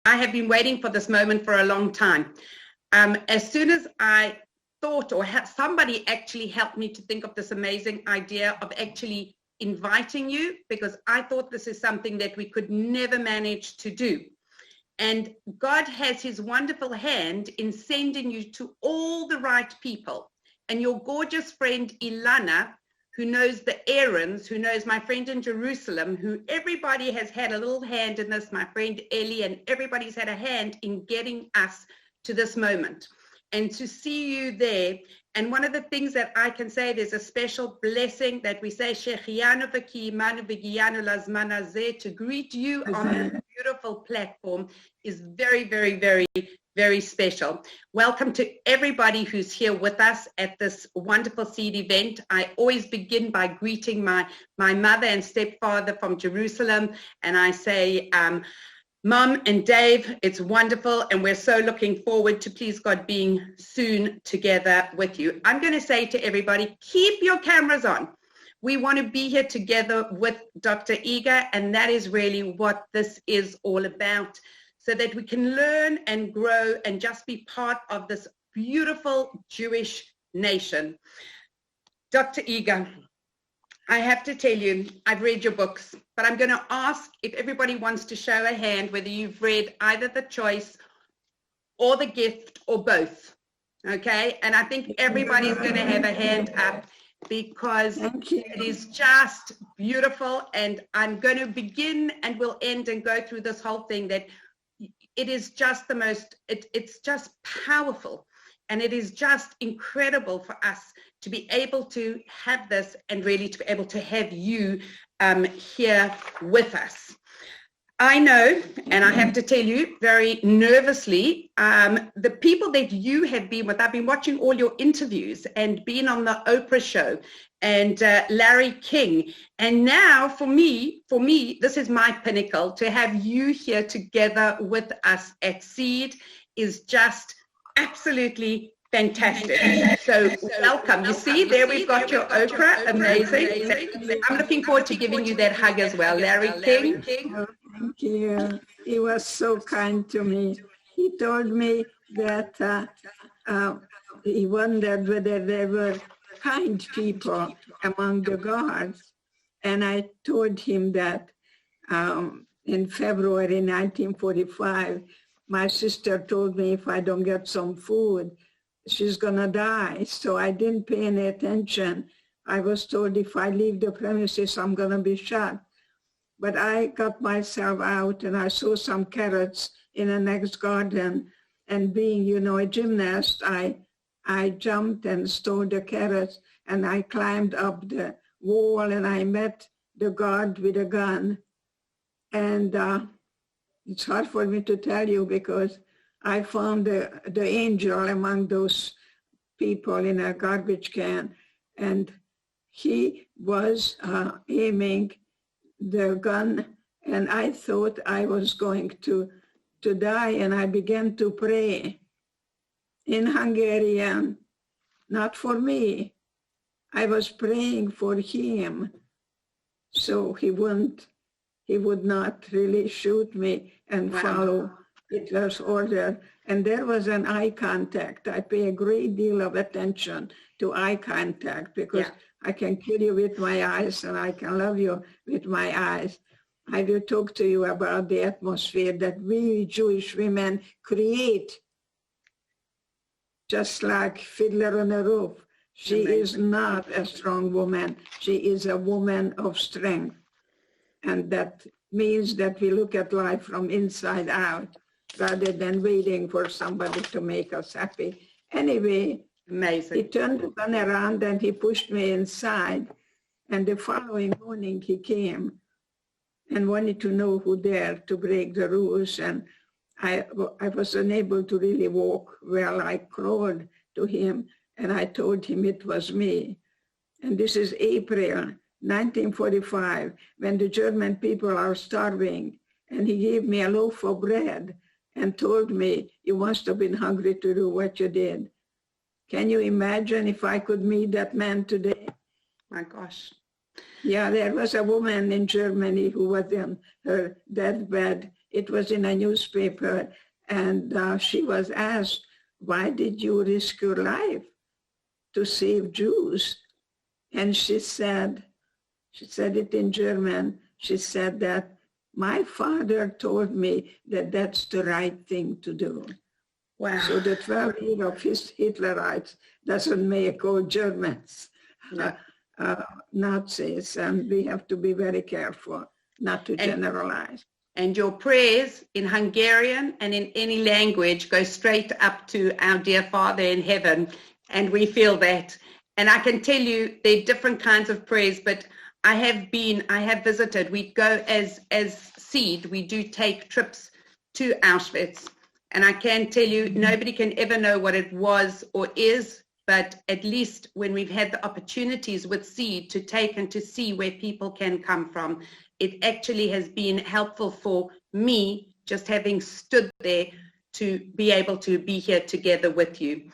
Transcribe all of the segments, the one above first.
I have been waiting for this moment for a long time. As soon as I thought, or somebody actually helped me to think of this amazing idea of actually inviting you, because I thought this is something that we could never manage to do. And God has his wonderful hand in sending you to all the right people. And your gorgeous friend Ilana, who knows the errands, who knows my friend in Jerusalem, who everybody has had a little hand in this, my friend Ellie, and everybody's had a hand in getting us to this moment. And to see you there, and one of the things that I can say, there's a special blessing that we say, to greet you on this beautiful platform is very, very, very, very special. Welcome to everybody who's here with us at this wonderful seed event. I always begin by greeting my mother and stepfather from Jerusalem, and I say, Mom and Dave, it's wonderful, and we're so looking forward to, please God, being soon together with you. I'm going to say to everybody, keep your cameras on. We want to be here together with Dr. Eger, and that is really what this is all about, so that we can learn and grow and just be part of this beautiful Jewish nation. Dr. Eger, I have to tell you, I've read your books, but I'm going to ask if everybody wants to show a hand whether you've read either The Choice or The Gift or both, okay? And I think everybody's going to have a hand up because it is just beautiful, and I'm going to begin and we'll end and go through this whole thing that it is just the most, it's just powerful, and it is just incredible for us to be able to have this and really to be able to have you here with us. I know, and I have to tell you very nervously, the people that you have been with, I've been watching all your interviews and been on the Oprah show and Larry King. And now for me, this is my pinnacle. To have you here together with us at Seed is just absolutely fantastic. So welcome. You see, there we've got your Oprah. Amazing. I'm looking forward to giving you that hug as well, Larry King. Oh, thank you. He was so kind to me. He told me that he wondered whether there were kind people among the gods. And I told him that in February 1945, my sister told me if I don't get some food, she's gonna die. So I didn't pay any attention. I was told if I leave the premises, I'm gonna be shot. But I got myself out and I saw some carrots in the next garden. And being, you know, a gymnast, I jumped and stole the carrots, and I climbed up the wall and I met the guard with a gun. And it's hard for me to tell you because I found the angel among those people in a garbage can, and he was aiming the gun, and I thought I was going to die, and I began to pray in Hungarian, not for me. I was praying for him, so he would not really shoot me and follow Hitler's order. And there was an eye contact. I pay a great deal of attention to eye contact because I can kill you with my eyes and I can love you with my eyes. I will talk to you about the atmosphere that we Jewish women create, just like Fiddler on a Roof. She is not a strong woman. She is a woman of strength. And that means that we look at life from inside out, rather than waiting for somebody to make us happy. Anyway, amazing. He turned the gun around and he pushed me inside. And the following morning he came and wanted to know who dared to break the rules. And I was unable to really walk well. I crawled to him and I told him it was me. And this is April 1945, when the German people are starving. And he gave me a loaf of bread and told me, you must have been hungry to do what you did. Can you imagine if I could meet that man today? My gosh. Yeah, there was a woman in Germany who was in her deathbed it was in a newspaper, and she was asked, why did you risk your life to save Jews? And she said it in German, she said that my father told me that that's the right thing to do. Wow. So the 12 years of his Hitlerites doesn't make all Germans Nazis, and we have to be very careful not to generalize. And your prayers in Hungarian and in any language go straight up to our dear Father in heaven, and we feel that. And I can tell you there are different kinds of prayers, but I have visited, we go as Seed, we do take trips to Auschwitz. And I can tell you, nobody can ever know what it was or is, but at least when we've had the opportunities with Seed to take and to see where people can come from, it actually has been helpful for me, just having stood there, to be able to be here together with you.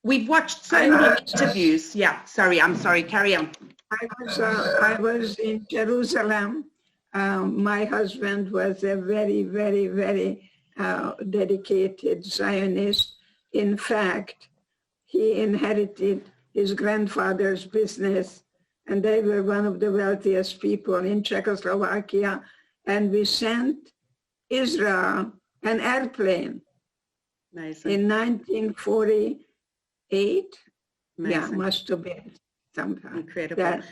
We've watched so many interviews. Yeah, I'm sorry, carry on. I was in Jerusalem. My husband was a very, very, very dedicated Zionist. In fact, he inherited his grandfather's business, and they were one of the wealthiest people in Czechoslovakia. And we sent Israel an airplane. Nice. In 1948. Amazing. Yeah, must have been sometime. Incredible.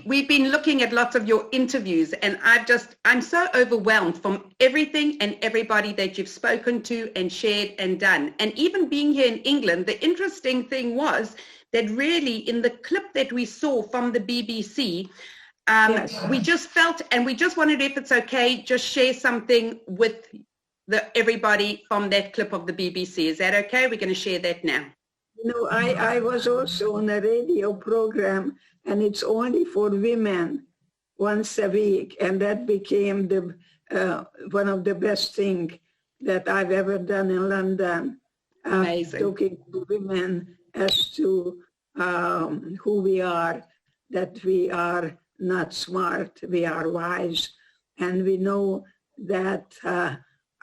We've been looking at lots of your interviews, and I'm so overwhelmed from everything and everybody that you've spoken to and shared and done. And even being here in England, the interesting thing was that really in the clip that we saw from the BBC, yes, we just felt, and we just wondered if it's okay, just share something with everybody from that clip of the BBC. Is that okay? We're going to share that now. No, I was also on a radio program, and it's only for women once a week, and that became the one of the best things that I've ever done in London. Amazing. Talking to women as to who we are, that we are not smart, we are wise, and we know that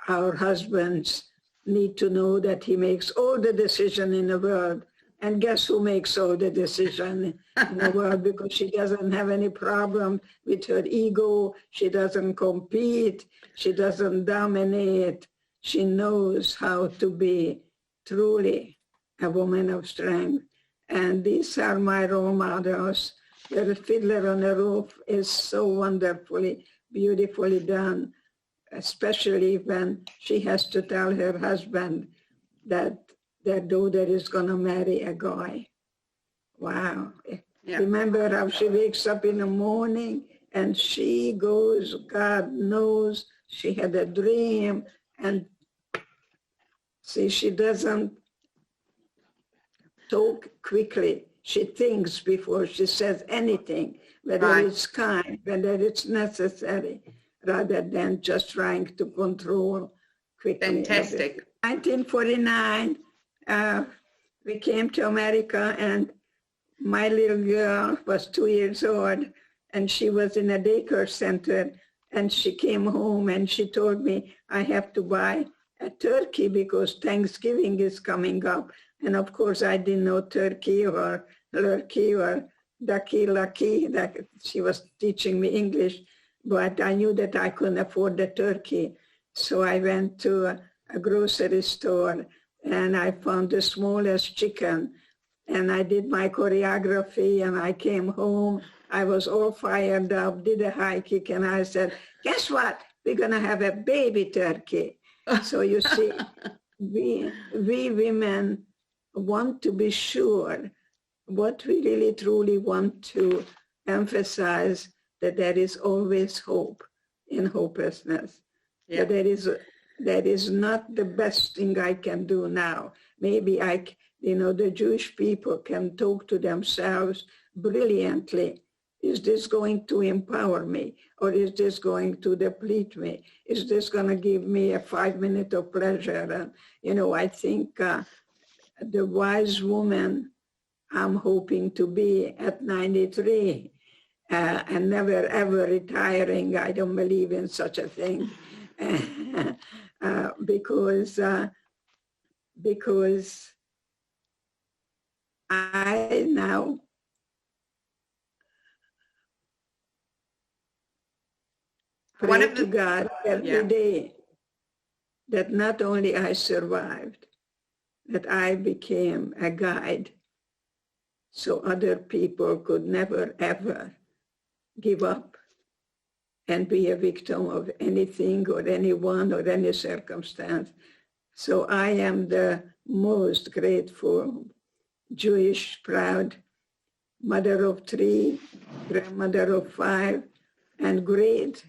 our husbands need to know that he makes all the decision in the world. And guess who makes all the decision in the world? Because she doesn't have any problem with her ego. She doesn't compete. She doesn't dominate. She knows how to be truly a woman of strength. And these are my role models. The Fiddler on the Roof is so wonderfully, beautifully done, especially when she has to tell her husband that their daughter is going to marry a guy. Wow. Yeah. Remember how she wakes up in the morning and she goes, God knows, she had a dream. And see, she doesn't talk quickly. She thinks before she says anything, whether it's kind, whether it's necessary, rather than just trying to control quickly. Fantastic. 1949, we came to America, and my little girl was 2 years old, and she was in a daycare center, and she came home and she told me, I have to buy a turkey because Thanksgiving is coming up. And of course, I didn't know turkey or lurkey or ducky, lucky. She was teaching me English, but I knew that I couldn't afford the turkey. So I went to a grocery store and I found the smallest chicken, and I did my choreography, and I came home. I was all fired up, did a high kick, and I said, guess what? We're going to have a baby turkey. So you see, we women want to be sure what we really truly want to emphasize, that there is always hope in hopelessness. Yeah. That there is not the best thing I can do now. Maybe the Jewish people can talk to themselves brilliantly. Is this going to empower me? Or is this going to deplete me? Is this going to give me a 5 minutes of pleasure? And, I think the wise woman I'm hoping to be at 93 and never, ever retiring. I don't believe in such a thing. because I now pray to God every day that not only I survived, that I became a guide so other people could never, ever give up and be a victim of anything or anyone or any circumstance. So I am the most grateful Jewish, proud mother of 3, grandmother of 5, and great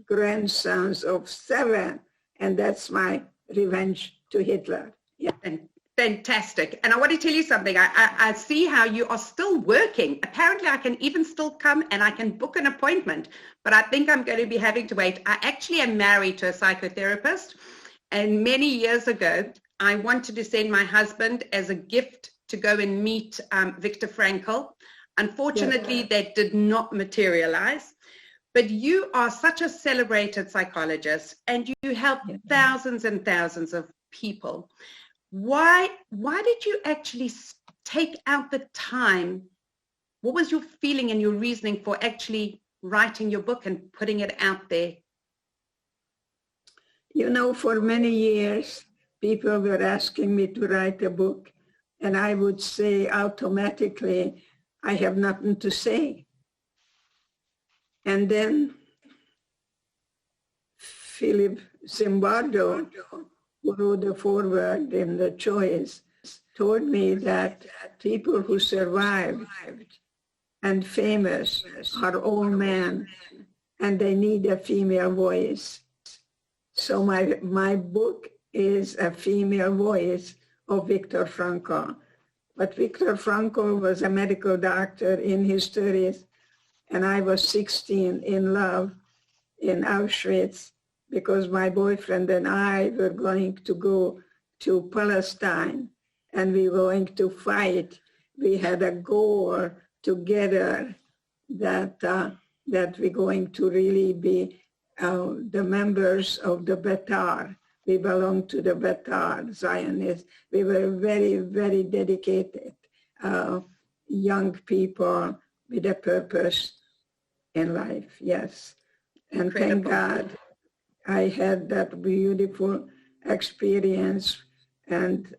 grandsons of 7. And that's my revenge to Hitler. Yeah. Fantastic. And I want to tell you something. I see how you are still working. Apparently, I can even still come and I can book an appointment, but I think I'm going to be having to wait. I actually am married to a psychotherapist, and many years ago, I wanted to send my husband as a gift to go and meet Viktor Frankl. Unfortunately, that did not materialize. But you are such a celebrated psychologist, and you help thousands and thousands of people. Why did you actually take out the time? What was your feeling and your reasoning for actually writing your book and putting it out there? You know, for many years, people were asking me to write a book, and I would say automatically, I have nothing to say. And then Philip Zimbardo, who wrote the foreword in The Choice, told me that people who survived and famous are all men, and they need a female voice. So my book is a female voice of Viktor Frankl. But Viktor Frankl was a medical doctor in his 30s, and I was 16 in love in Auschwitz, because my boyfriend and I were going to go to Palestine, and we were going to fight. We had a goal together that we're going to really be the members of the Betar. We belong to the Betar Zionists. We were very, very dedicated young people with a purpose in life, yes. And Incredible. Thank God I had that beautiful experience. And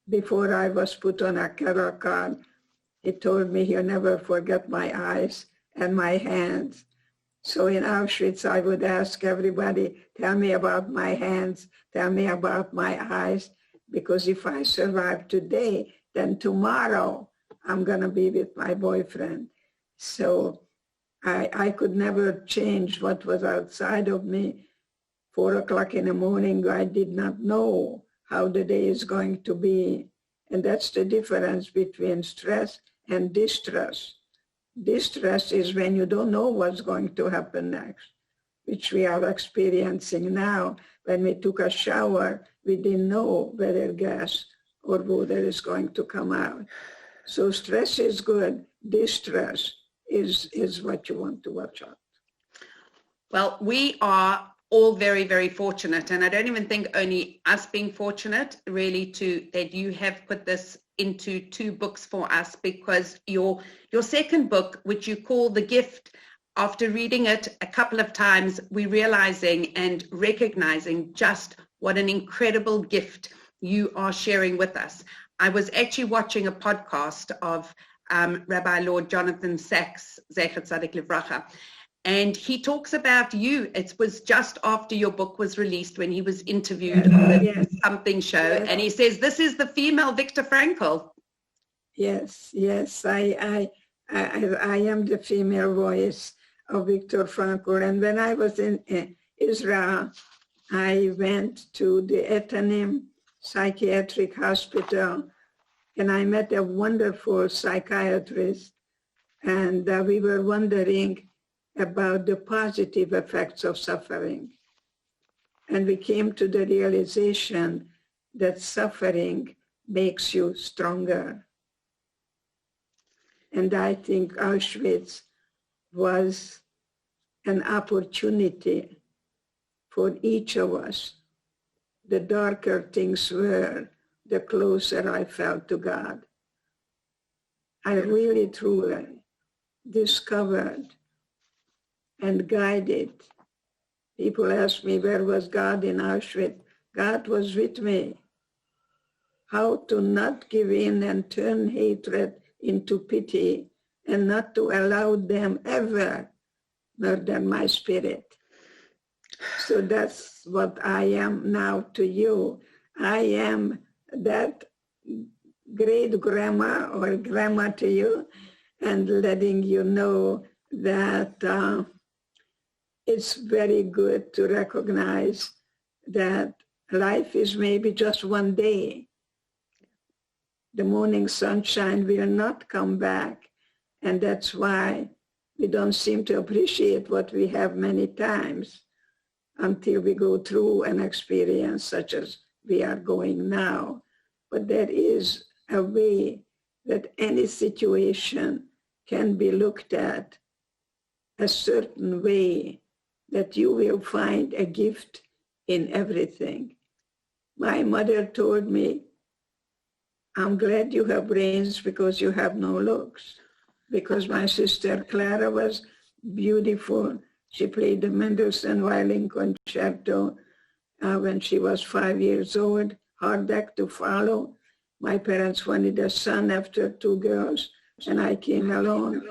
before I was put on a cattle cart, he told me he'll never forget my eyes and my hands. So in Auschwitz, I would ask everybody, tell me about my hands, tell me about my eyes, because if I survive today, then tomorrow I'm going to be with my boyfriend. So I could never change what was outside of me. 4 o'clock in the morning, I did not know how the day is going to be. And that's the difference between stress and distress. Distress is when you don't know what's going to happen next, which we are experiencing now. When we took a shower, we didn't know whether gas or water is going to come out. So stress is good. Distress is what you want to watch out. Well, we are all very, very fortunate, and I don't even think only us being fortunate really that you have put this into 2 books for us, because your second book, which you call The Gift, after reading it a couple of times, we're realizing and recognizing just what an incredible gift you are sharing with us. I was actually watching a podcast of Rabbi Lord Jonathan Sachs, Zecher Tzadik Livracha, and he talks about you. It was just after your book was released when he was interviewed on the Something show, and he says, this is the female Viktor Frankl. Yes, I am the female voice of Viktor Frankl. And when I was in Israel, I went to the Etanim Psychiatric Hospital, and I met a wonderful psychiatrist, and we were wondering about the positive effects of suffering. And we came to the realization that suffering makes you stronger. And I think Auschwitz was an opportunity for each of us. The darker things were, the closer I felt to God. I really, truly discovered and guided. People ask me, where was God in Auschwitz? God was with me. How to not give in and turn hatred into pity and not to allow them ever murder my spirit. So that's what I am now to you. I am that great grandma or grandma to you, and letting you know that it's very good to recognize that life is maybe just one day. The morning sunshine will not come back, and that's why we don't seem to appreciate what we have many times until we go through an experience such as we are going now. But there is a way that any situation can be looked at a certain way, that you will find a gift in everything. My mother told me, I'm glad you have brains because you have no looks. Because my sister Clara was beautiful. She played the Mendelssohn violin concerto when she was 5 years old, hard act to follow. My parents wanted a son after 2 girls, and I came along.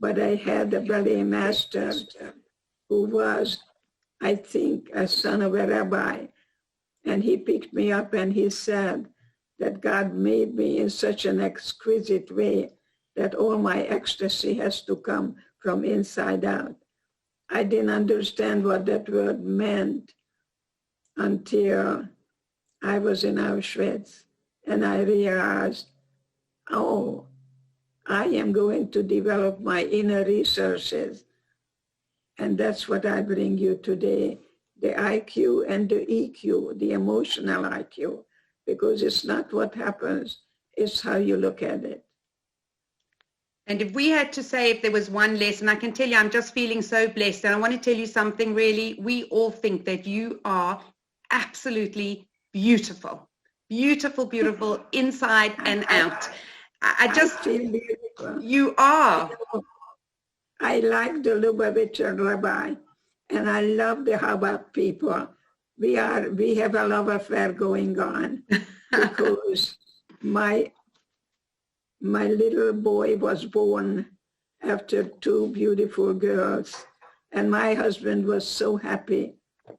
But I had a ballet master who was, I think, a son of a rabbi. And he picked me up and he said that God made me in such an exquisite way that all my ecstasy has to come from inside out. I didn't understand what that word meant until I was in Auschwitz, and I realized, oh, I am going to develop my inner resources. And that's what I bring you today, the IQ and the EQ, the emotional IQ, because it's not what happens, it's how you look at it. And if we had to say if there was one lesson, I can tell you I'm just feeling so blessed. And I want to tell you something really, we all think that you are absolutely beautiful. Beautiful, beautiful, inside and out. I just feel beautiful. You are. I like the Lubavitcher rabbi, and I love the Chabad people. We have a love affair going on because my little boy was born after 2 beautiful girls, and my husband was so happy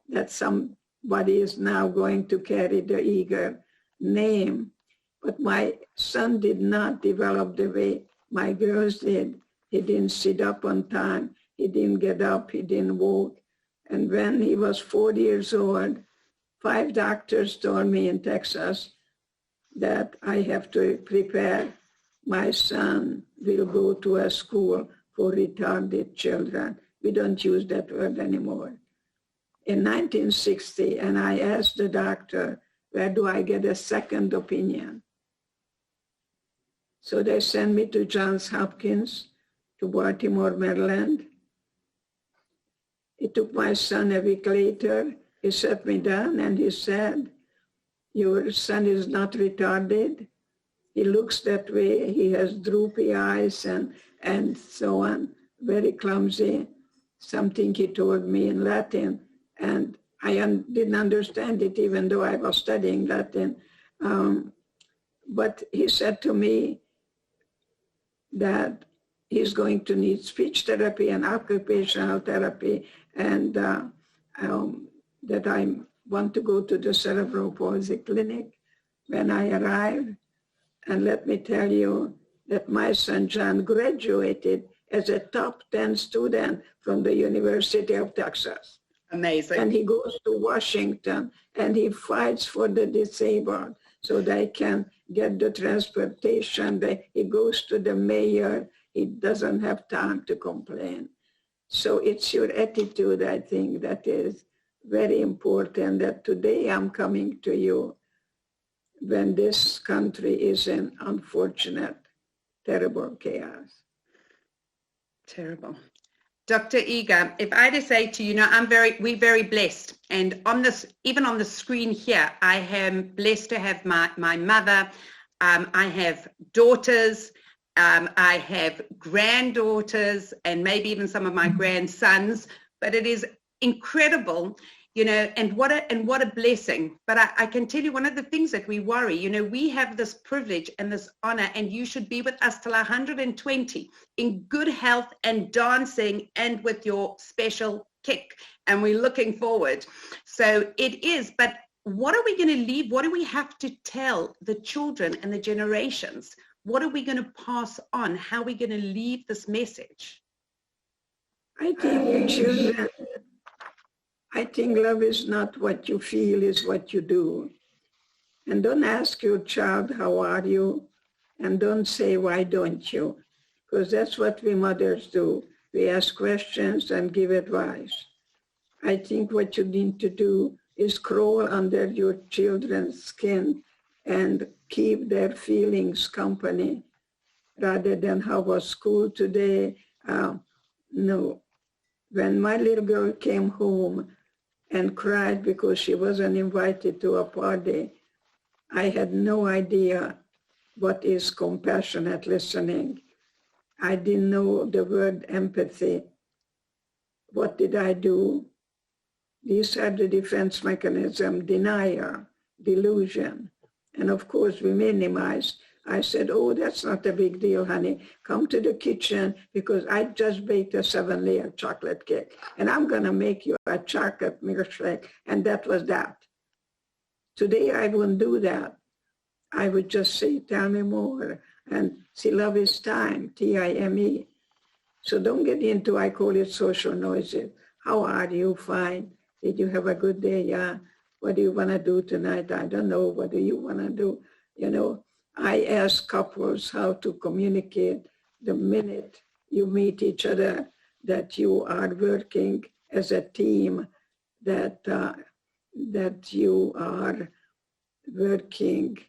that somebody is now going to carry the Eger name. But my son did not develop the way my girls did. He didn't sit up on time. He didn't get up. He didn't walk. And when he was 4 years old, 5 doctors told me in Texas that I have to prepare my son will go to a school for retarded children. We don't use that word anymore. In 1960, and I asked the doctor, where do I get a second opinion? So they sent me to Johns Hopkins, to Baltimore, Maryland. It took my son a week later. He sat me down and he said, your son is not retarded. He looks that way. He has droopy eyes and so on, very clumsy. Something he told me in Latin, and I didn't understand it even though I was studying Latin. But he said to me that he's going to need speech therapy and occupational therapy, and that I want to go to the cerebral palsy clinic when I arrive. And let me tell you that my son John graduated as a top 10 student from the University of Texas. Amazing. And he goes to Washington and he fights for the disabled so they can get the transportation. He goes to the mayor. He doesn't have time to complain. So it's your attitude, I think, that is very important, that today I'm coming to you when this country is in unfortunate, terrible chaos. Terrible. Dr. Eger, if I just say to you, we're very blessed. And on this, even on the screen here, I am blessed to have my mother. I have daughters. I have granddaughters and maybe even some of my grandsons. But it is incredible, and what a blessing. But I can tell you one of the things that we worry, we have this privilege and this honor, and you should be with us till 120 in good health and dancing and with your special kick. And we're looking forward. So it is, but what are we going to leave? What do we have to tell the children and the generations? What are we going to pass on? How are we going to leave this message? I think love is not what you feel, is what you do. And don't ask your child, how are you? And don't say, why don't you? Because that's what we mothers do. We ask questions and give advice. I think what you need to do is crawl under your children's skin and keep their feelings company rather than how was school today. No. When my little girl came home and cried because she wasn't invited to a party, I had no idea what is compassionate listening. I didn't know the word empathy. What did I do? These are the defense mechanism: denial, delusion. And of course we minimized. I said, oh, that's not a big deal, honey. Come to the kitchen because I just baked a 7-layer chocolate cake and I'm gonna make you a chocolate milkshake. And that was that. Today I wouldn't do that. I would just say, tell me more. And see, love is time, T-I-M-E. So don't get into, I call it social noises. How are you? Fine. Did you have a good day? Yeah. What do you want to do tonight? I don't know. What do you want to do? I ask couples how to communicate the minute you meet each other, that you are working as a team, that you are working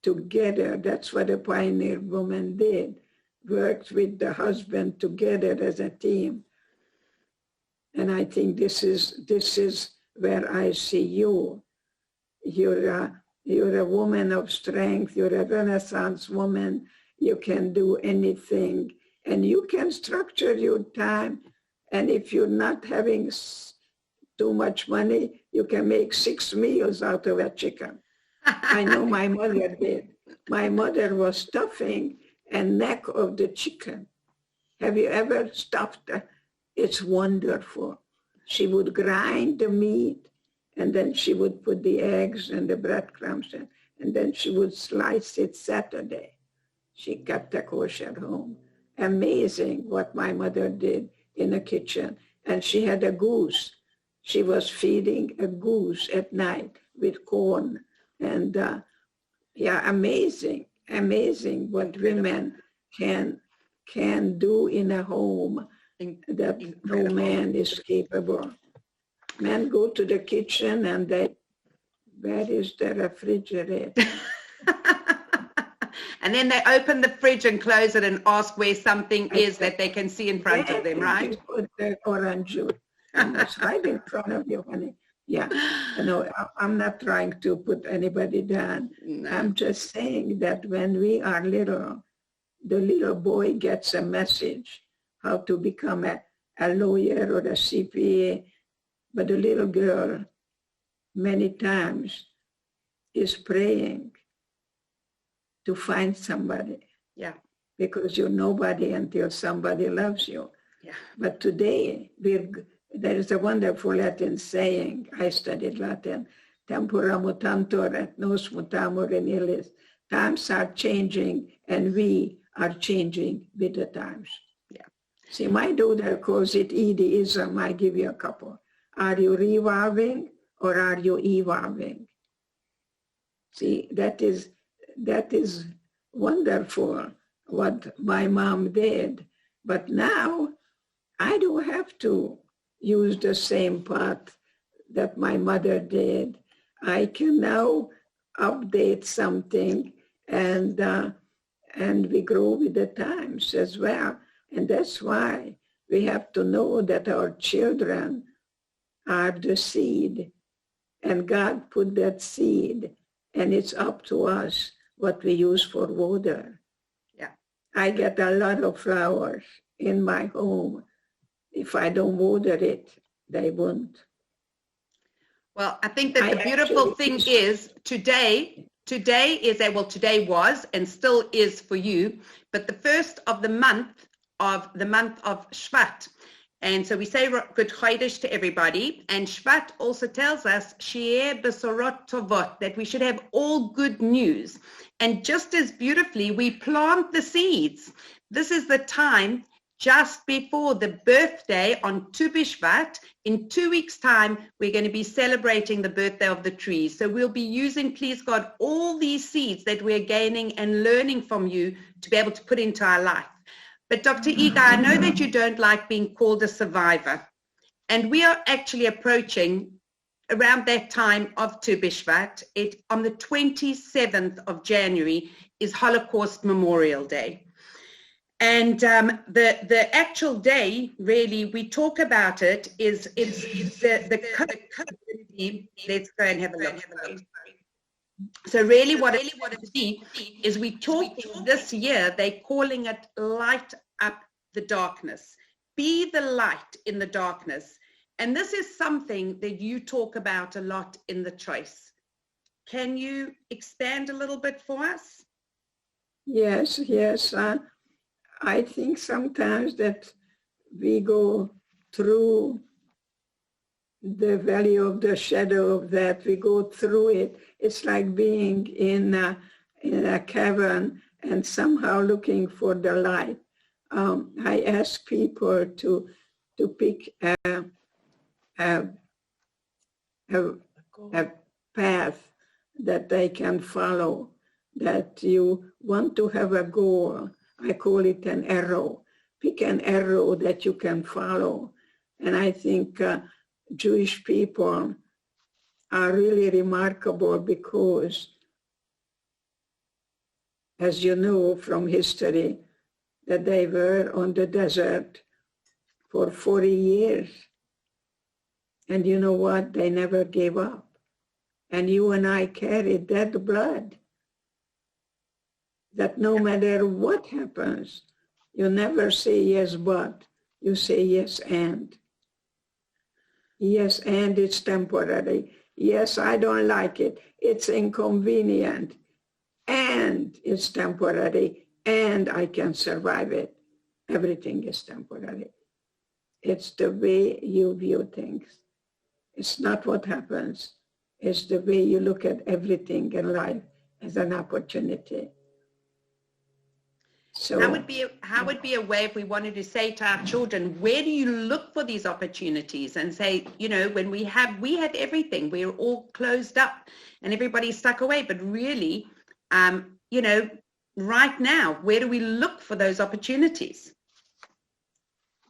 together. That's what a pioneer woman did, worked with the husband together as a team. And I think this is where I see you. You're a woman of strength. You're a Renaissance woman. You can do anything. And you can structure your time. And if you're not having too much money, you can make 6 meals out of a chicken. I know my mother did. My mother was stuffing a neck of the chicken. Have you ever stuffed it? It's wonderful. She would grind the meat, and then she would put the eggs and the breadcrumbs in, and then she would slice it Saturday. She kept a kosher home. Amazing what my mother did in the kitchen. And she had a goose. She was feeding a goose at night with corn. And amazing what women can do in a home that no man is capable. Men go to the kitchen and where is the refrigerator? And then they open the fridge and close it and ask where something is that they can see in front of them, right? You put the orange juice. It's right in front of you, honey. Yeah, I'm not trying to put anybody down. No. I'm just saying that when we are little, the little boy gets a message how to become a lawyer or a CPA, but the little girl many times is praying to find somebody. Yeah. Because you're nobody until somebody loves you. Yeah. But today, there is a wonderful Latin saying, I studied Latin, tempora mutantur et nos mutamur in illis. Times are changing and we are changing with the times. Yeah. See, my daughter calls it Edithism. I give you a couple. Are you revolving or are you evolving? See, that is wonderful what my mom did. But now I don't have to use the same path that my mother did. I can now update something and we grow with the times as well. And that's why we have to know that our children are the seed, and God put that seed, and it's up to us what we use for water. Yeah. I get a lot of flowers in my home. If I don't water it, they won't. Well, I think that the beautiful thing is today is that, well, today was and still is for you, but the first of the month of Shvat. And so we say Good Chodesh to everybody. And Shvat also tells us She'eh Besorot Tovot, that we should have all good news. And just as beautifully, we plant the seeds. This is the time just before the birthday on Tu B'Shvat. In 2 weeks' time, we're going to be celebrating the birthday of the trees. So we'll be using, please God, all these seeds that we're gaining and learning from you to be able to put into our life. But Dr. Eger, I know that you don't like being called a survivor. And we are actually approaching around that time of Tu B'Shvat. On the 27th of January is Holocaust Memorial Day. And the actual day, really, we talk about it, it's the community. Let's go and have a look. So really what it is, we talk this year, they're calling it Light Up the Darkness. Be the light in the darkness. And this is something that you talk about a lot in the choice. Can you expand a little bit for us? Yes. I think sometimes that we go through the valley of the shadow of that. We go through it. It's like being in a cavern and somehow looking for the light. I ask people to pick a path that they can follow, that you want to have a goal. I call it an arrow. Pick an arrow that you can follow. And I think Jewish people are really remarkable because, as you know from history, that they were on the desert for 40 years. And you know what? They never gave up. And you and I carried that blood, that no matter what happens, you never say yes, but you say yes, and. Yes, and it's temporary. Yes, I don't like it. It's inconvenient. And it's temporary. And I can survive it. Everything is temporary. It's the way you view things. It's not what happens. It's the way you look at everything in life as an opportunity. So how would be a way if we wanted to say to our children, where do you look for these opportunities? And say, you know, when we have everything, we're all closed up and everybody's stuck away. But really, you know, right now, where do we look for those opportunities?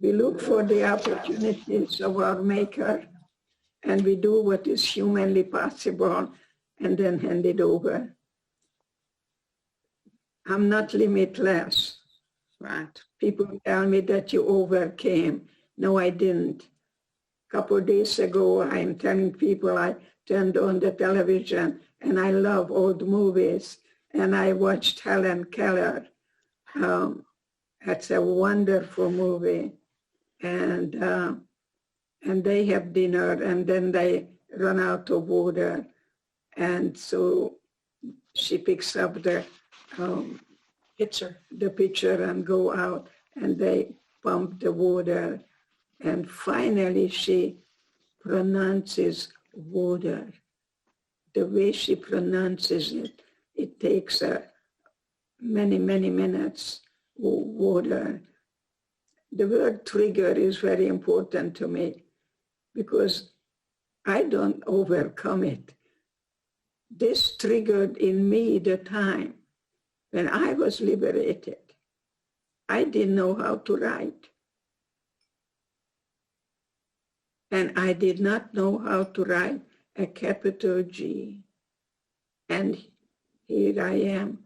We look for the opportunities of our Maker, and we do what is humanly possible and then hand it over. I'm not limitless. Right. People tell me that you overcame. No, I didn't. A couple of days ago, I'm telling people I turned on the television and I love old movies. And I watched Helen Keller. It's a wonderful movie. And they have dinner and then they run out of water. And so she picks up the pitcher and go out, and they pump the water, and finally she pronounces water. The way she pronounces it, it takes many minutes. Water. The word trigger is very important to me because I don't overcome it. This triggered in me the time when I was liberated. I didn't know how to write. And I did not know how to write a capital G. And here I am.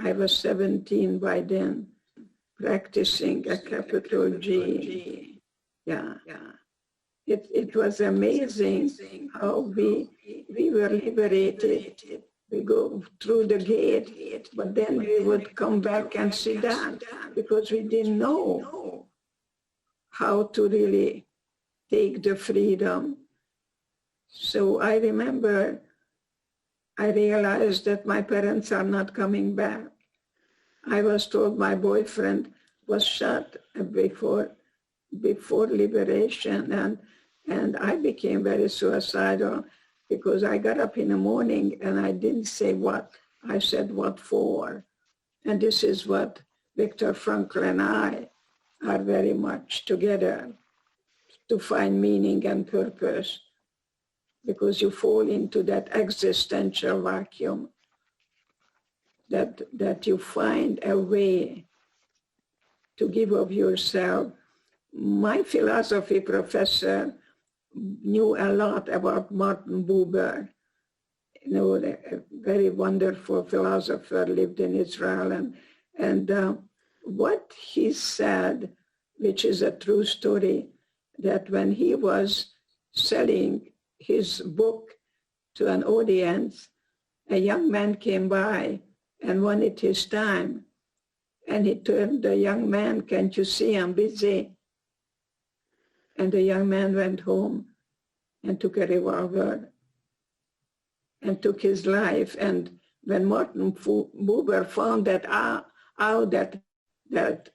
I was 17 by then, practicing a capital G. Yeah. It was amazing how we were liberated. We go through the gate, but then we would come back and sit down because we didn't know how to really take the freedom. So I remember I realized that my parents are not coming back. I was told my boyfriend was shot before liberation, and I became very suicidal because I got up in the morning and I didn't say what. I said, what for? And this is what Viktor Frankl and I are very much together, to find meaning and purpose, because you fall into that existential vacuum that you find a way to give of yourself. My philosophy professor knew a lot about Martin Buber, a very wonderful philosopher, lived in Israel, and what he said, which is a true story, that when he was selling his book to an audience, a young man came by and wanted his time. And he turned the young man, can't you see I'm busy? And the young man went home and took a revolver and took his life. And when Martin Buber found that out that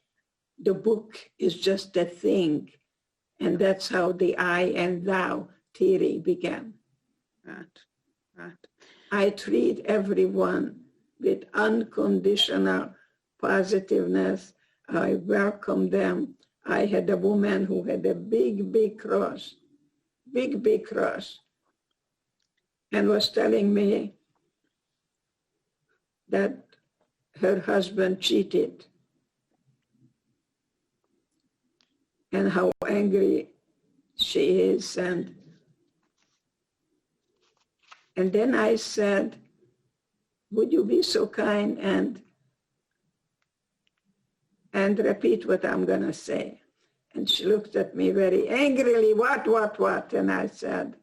the book is just a thing, and that's how the I and thou theory began. Right. I treat everyone with unconditional positiveness. I welcome them. I had a woman who had a big cross, and was telling me that her husband cheated and how angry she is. And then I said, would you be so kind and repeat what I'm going to say? And she looked at me very angrily, what? And I said,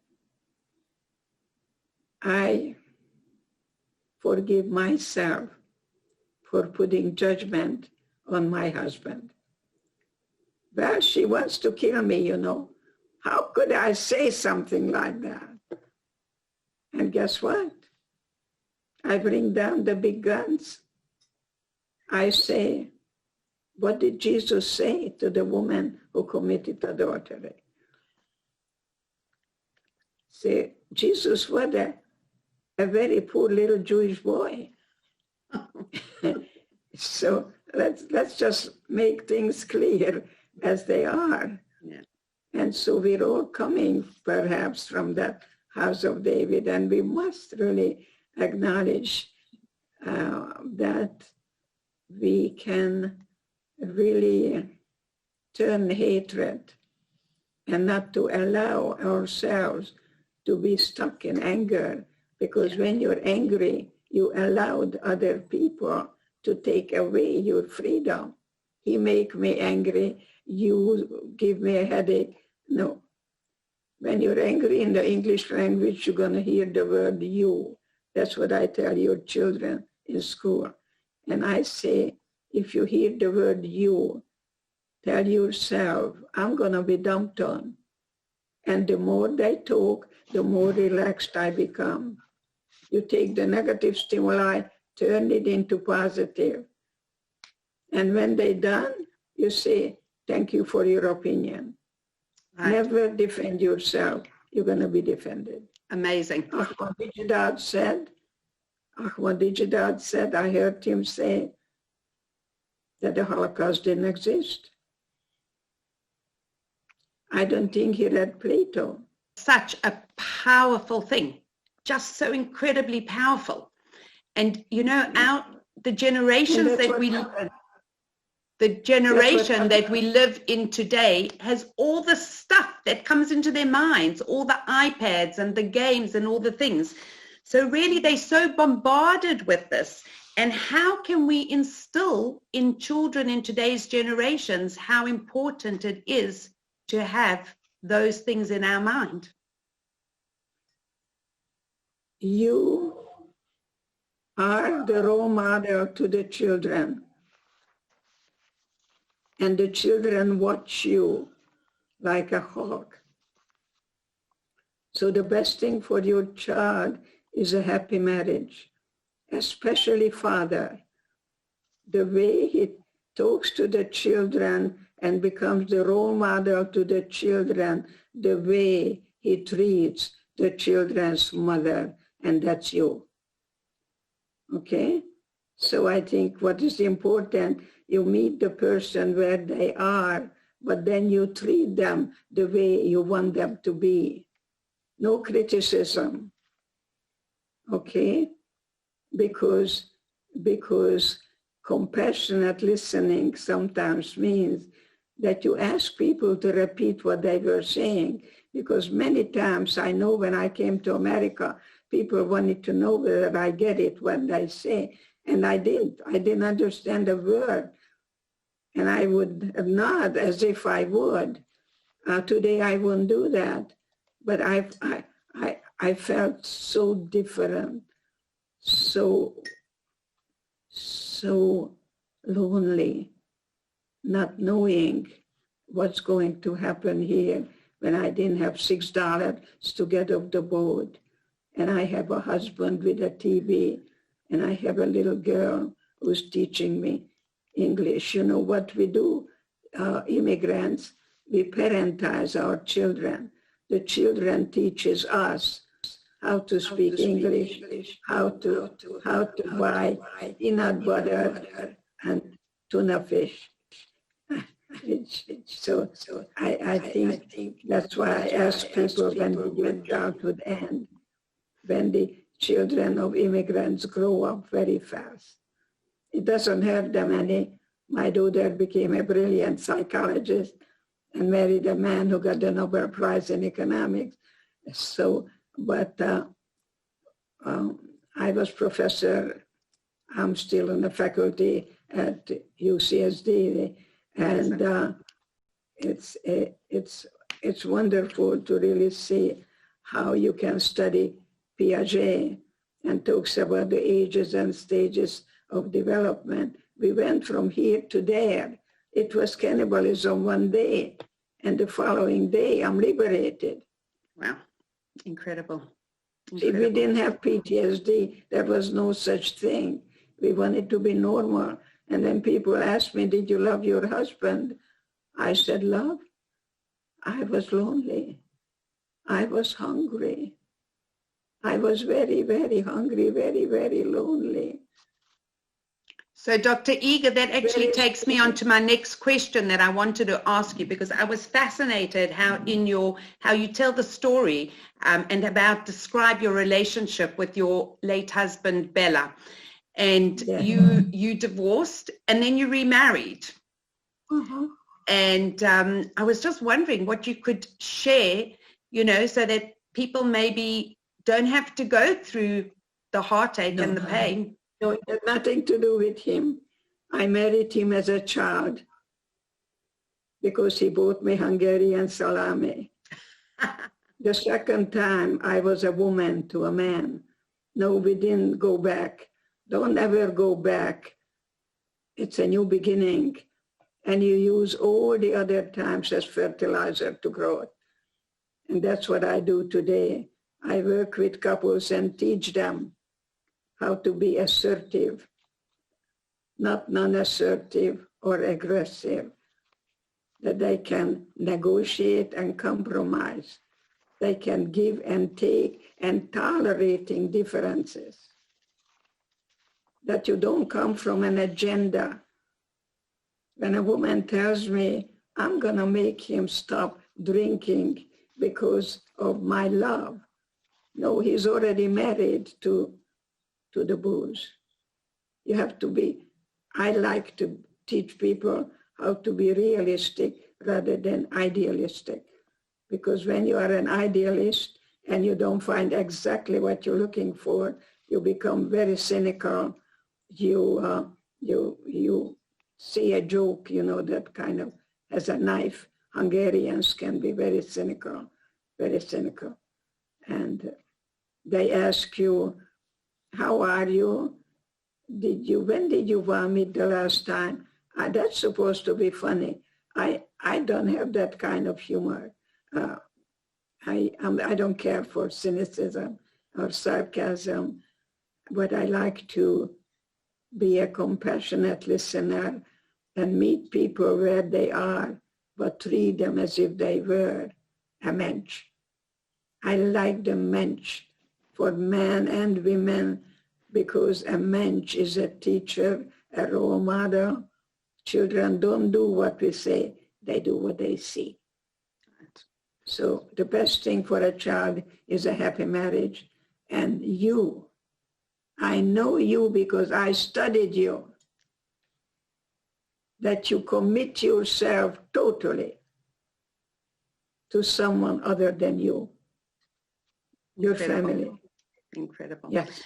I forgive myself for putting judgment on my husband. Well, she wants to kill me, you know. How could I say something like that? And guess what? I bring down the big guns. I say, what did Jesus say to the woman who committed adultery? Say, Jesus was a very poor little Jewish boy. So let's just make things clear as they are. Yeah. And so we're all coming perhaps from that house of David, and we must really acknowledge that we can really turn hatred and not to allow ourselves to be stuck in anger, because when you're angry, you allowed other people to take away your freedom. He make me angry, you give me a headache. No. When you're angry in the English language, you're going to hear the word you. That's what I tell your children in school. And I say, if you hear the word you, tell yourself, I'm going to be dumped on. And the more they talk, the more relaxed I become. You take the negative stimuli, turn it into positive. And when they're done, you say, thank you for your opinion. Right. Never defend yourself. You're going to be defended. Amazing. Ahmadinejad said, I heard him say that the Holocaust didn't exist. I don't think he read Plato. Such a powerful thing, just so incredibly powerful. And you know, the generations that we live in today has all the stuff that comes into their minds, all the iPads and the games and all the things. So really, they're so bombarded with this. And how can we instill in children in today's generations how important it is to have those things in our mind? You are the role model to the children. And the children watch you like a hawk. So the best thing for your child is a happy marriage, especially father. The way he talks to the children and becomes the role model to the children, the way he treats the children's mother, and that's you. Okay? So I think what is important, you meet the person where they are, but then you treat them the way you want them to be. No criticism. Okay? Because compassionate listening sometimes means that you ask people to repeat what they were saying. Because many times, I know when I came to America, people wanted to know whether I get it, what I say. And I didn't. I didn't understand a word. And I would nod as if I would. Today I wouldn't do that. But I felt so different, so lonely, not knowing what's going to happen here when I didn't have $6 to get off the boat. And I have a husband with a TV, and I have a little girl who's teaching me English. You know what we do, immigrants, we parentize our children. The children teaches us how to speak English, how to buy peanut butter and tuna fish. So I think that's why I ask people when the childhood ends, when the children of immigrants grow up very fast. It doesn't hurt them any. My daughter became a brilliant psychologist and married a man who got the Nobel Prize in economics. So, but I was professor. I'm still in the faculty at UCSD, and it's wonderful to really see how you can study Piaget and talks about the ages and stages of development. We went from here to there. It was cannibalism one day, and the following day I'm liberated. Wow, incredible. See, we didn't have PTSD. There was no such thing. We wanted to be normal. And then people asked me, did you love your husband? I said, love? I was lonely. I was hungry. I was very, very hungry, very, very lonely. So Dr. Eger, that actually takes me on to my next question that I wanted to ask you, because I was fascinated how you tell the story and about describe your relationship with your late husband, Bella. And you divorced and then you remarried. Uh-huh. And I was just wondering what you could share, so that people maybe don't have to go through the heartache and the pain. No, it had nothing to do with him. I married him as a child because he bought me Hungarian salami. The second time I was a woman to a man. No, we didn't go back. Don't ever go back. It's a new beginning. And you use all the other times as fertilizer to grow it. And that's what I do today. I work with couples and teach them how to be assertive, not non-assertive or aggressive, that they can negotiate and compromise. They can give and take and tolerating differences. That you don't come from an agenda. When a woman tells me, I'm going to make him stop drinking because of my love. No, he's already married to the booze. You have to be, I like to teach people how to be realistic rather than idealistic. Because when you are an idealist, and you don't find exactly what you're looking for, you become very cynical. You see a joke, that kind of has a knife. Hungarians can be very cynical. And they ask you, how are you? When did you vomit the last time? That's supposed to be funny. I don't have that kind of humor. I don't care for cynicism or sarcasm, but I like to be a compassionate listener and meet people where they are, but treat them as if they were a mensch. I like the mensch for men and women, because a mensch is a teacher, a role model. Children don't do what we say, they do what they see. So the best thing for a child is a happy marriage. And you, I know you because I studied you, that you commit yourself totally to someone other than you, your family. Incredible. Yes.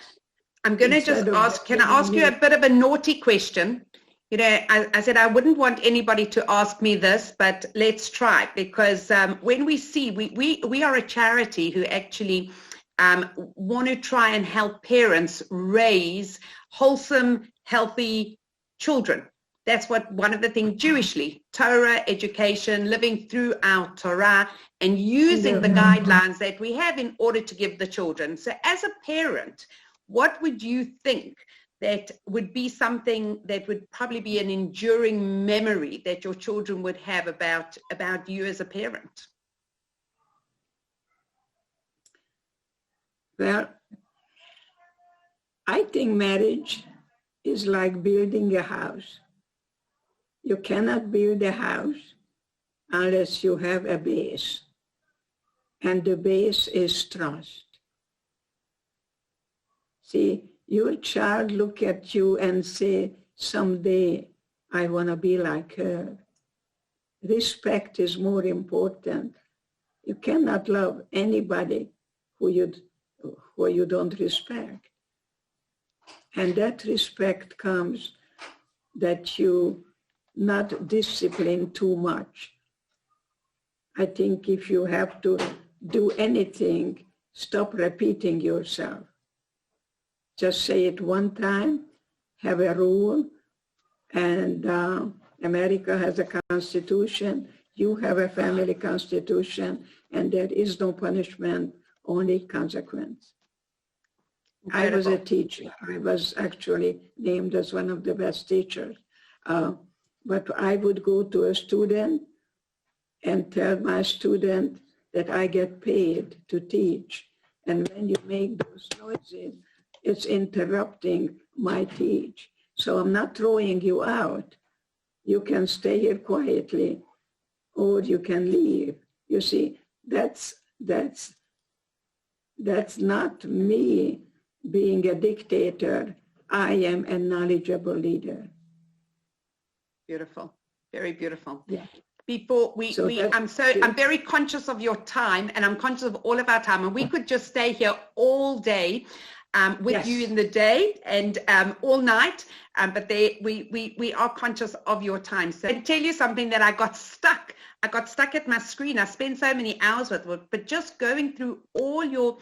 I'm going to just ask, can I ask you a bit of a naughty question? I said I wouldn't want anybody to ask me this, but let's try, because when we see, we are a charity who actually want to try and help parents raise wholesome, healthy children. That's what one of the things Jewishly, Torah, education, living through our Torah, and using the guidelines that we have in order to give the children. So as a parent, what would you think that would be something that would probably be an enduring memory that your children would have about you as a parent? Well, I think marriage is like building a house. You cannot build a house unless you have a base. And the base is trust. See, your child look at you and say, someday I want to be like her. Respect is more important. You cannot love anybody who you don't respect. And that respect comes that you not discipline too much. I think if you have to do anything, stop repeating yourself. Just say it one time, have a rule, and America has a constitution, you have a family constitution, and there is no punishment, only consequence. Incredible. I was a teacher. I was actually named as one of the best teachers. But I would go to a student and tell my student that I get paid to teach. And when you make those noises, it's interrupting my teach. So I'm not throwing you out. You can stay here quietly, or you can leave. You see, that's not me being a dictator. I am a knowledgeable leader. Beautiful, very beautiful. Yeah. Before I'm very conscious of your time, and I'm conscious of all of our time, and we could just stay here all day with you in the day and all night, but we are conscious of your time. So I'll tell you something that I got stuck at my screen. I spent so many hours with it, but just going through all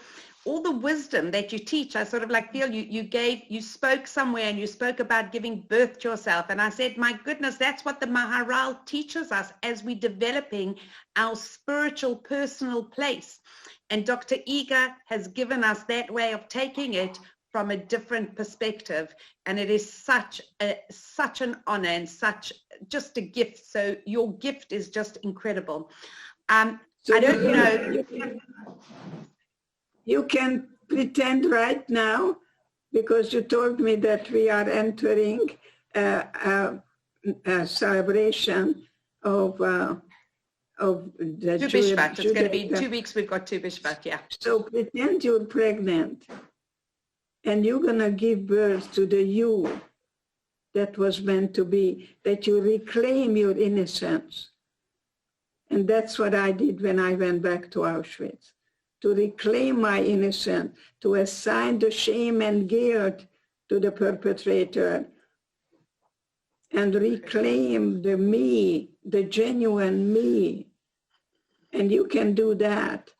the wisdom that you teach, I sort of like feel you spoke somewhere and you spoke about giving birth to yourself. And I said, my goodness, that's what the Maharal teaches us as we're developing our spiritual personal place. And Dr. Eger has given us that way of taking it from a different perspective. And it is such an honor and such just a gift. So your gift is just incredible. I don't know. You can pretend right now, because you told me that we are entering a celebration of the Tu Bishvat. It's going to be 2 weeks. We've got Tu Bishvat, yeah. So pretend you're pregnant, and you're going to give birth to the you that was meant to be, that you reclaim your innocence. And that's what I did when I went back to Auschwitz. to reclaim my innocence, to assign the shame and guilt to the perpetrator, and reclaim the me, the genuine me. And you can do that,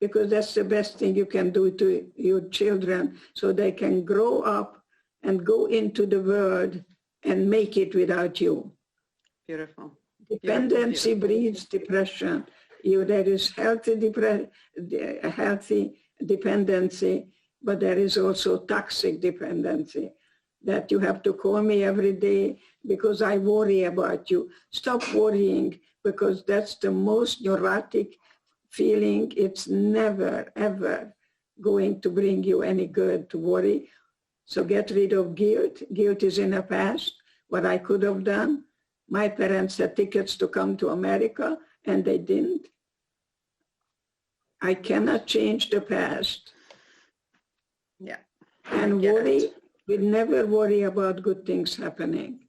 because that's the best thing you can do to your children, so they can grow up and go into the world and make it without you. Beautiful. Dependency breeds depression. There is healthy dependency, but there is also toxic dependency, that you have to call me every day because I worry about you. Stop worrying, because that's the most neurotic feeling. It's never, ever going to bring you any good to worry. So get rid of guilt. Guilt is in the past. What I could have done. My parents had tickets to come to America, and they didn't. I cannot change the past. Yeah. And worry, we never worry about good things happening.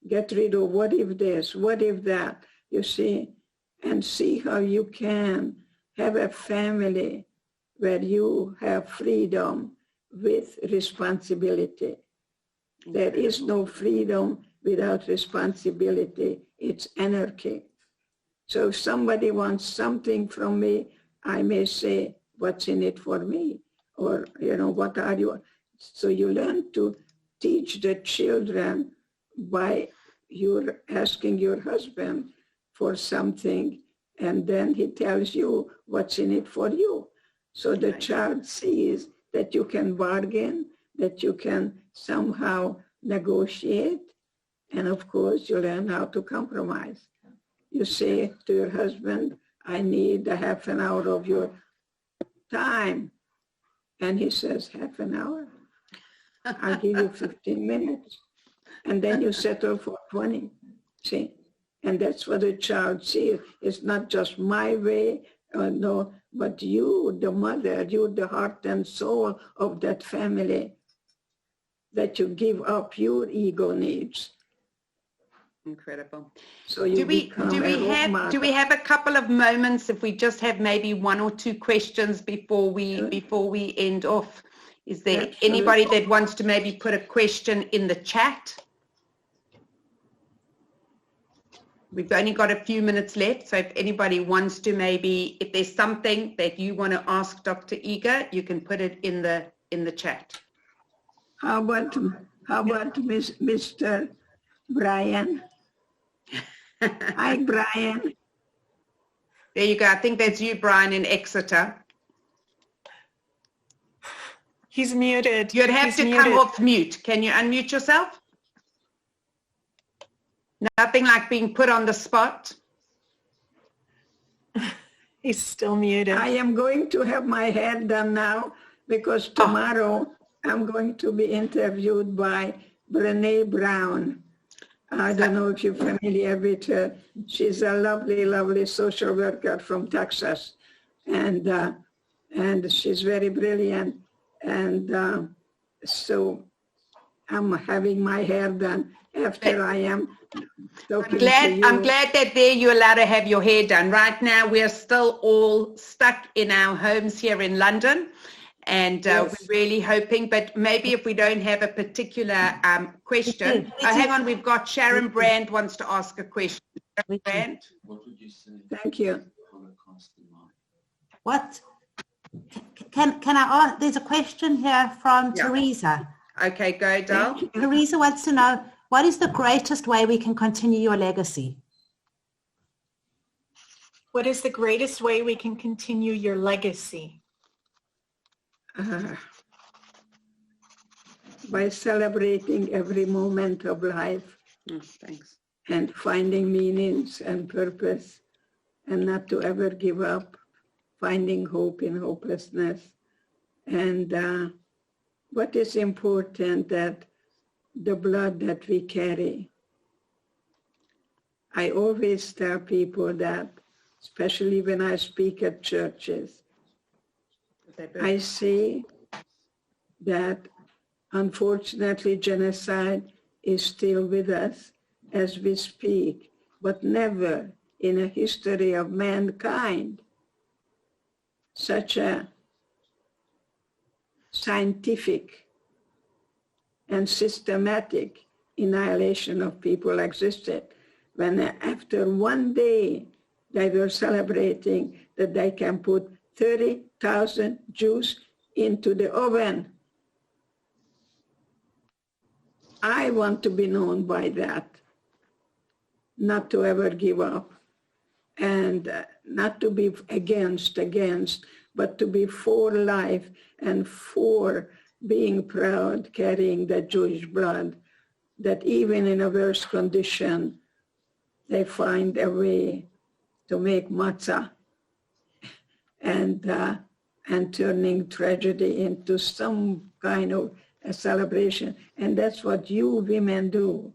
Get rid of what if this, what if that, you see, and see how you can have a family where you have freedom with responsibility. There is no freedom without responsibility. It's anarchy. So if somebody wants something from me, I may say, what's in it for me? Or, what are you? So you learn to teach the children by you're asking your husband for something, and then he tells you what's in it for you. So the child sees that you can bargain, that you can somehow negotiate, and of course you learn how to compromise. You say to your husband, I need a half an hour of your time. And he says, half an hour? I'll give you 15 minutes. And then you settle for 20. See? And that's what the child sees. It's not just my way, no, but you, the mother, you, the heart and soul of that family, that you give up your ego needs. Incredible. So you do we have a couple of moments, if we just have maybe one or two questions before we end off? Is there anybody that wants to maybe put a question in the chat? We've only got a few minutes left, so if anybody wants to if there's something that you want to ask Dr. Eger, you can put it in the chat. How about Mr. Brian? Hi, Brian. There you go. I think that's you, Brian, in Exeter. He's muted. You'd have to come off mute. Can you unmute yourself? Nothing like being put on the spot. He's still muted. I am going to have my hair done now, because tomorrow I'm going to be interviewed by Brene Brown. I don't know if you're familiar with her. She's a lovely, lovely social worker from Texas. And she's very brilliant. And so I'm having my hair done after I am talking to you. I'm glad that you're allowed to have your hair done. Right now, we're still all stuck in our homes here in London. And we're really hoping, but maybe if we don't have a particular question. Oh, hang on, we've got Sharon Brand wants to ask a question. Sharon Brand? What would you say? Thank you. Holocaust in mind? What? Can I ask? There's a question here from Teresa. Okay, go, Dal. Teresa wants to know, what is the greatest way we can continue your legacy? What is the greatest way we can continue your legacy? By celebrating every moment of life. Thanks. And finding meanings and purpose, and not to ever give up, finding hope in hopelessness. And what is important, that the blood that we carry. I always tell people that, especially when I speak at churches, I say that unfortunately genocide is still with us as we speak, but never in a history of mankind such a scientific and systematic annihilation of people existed, when after one day they were celebrating that they can put 30,000 Jews into the oven. I want to be known by that, not to ever give up, and not to be against, but to be for life and for being proud, carrying the Jewish blood, that even in a worse condition, they find a way to make matzah and turning tragedy into some kind of a celebration. And that's what you women do.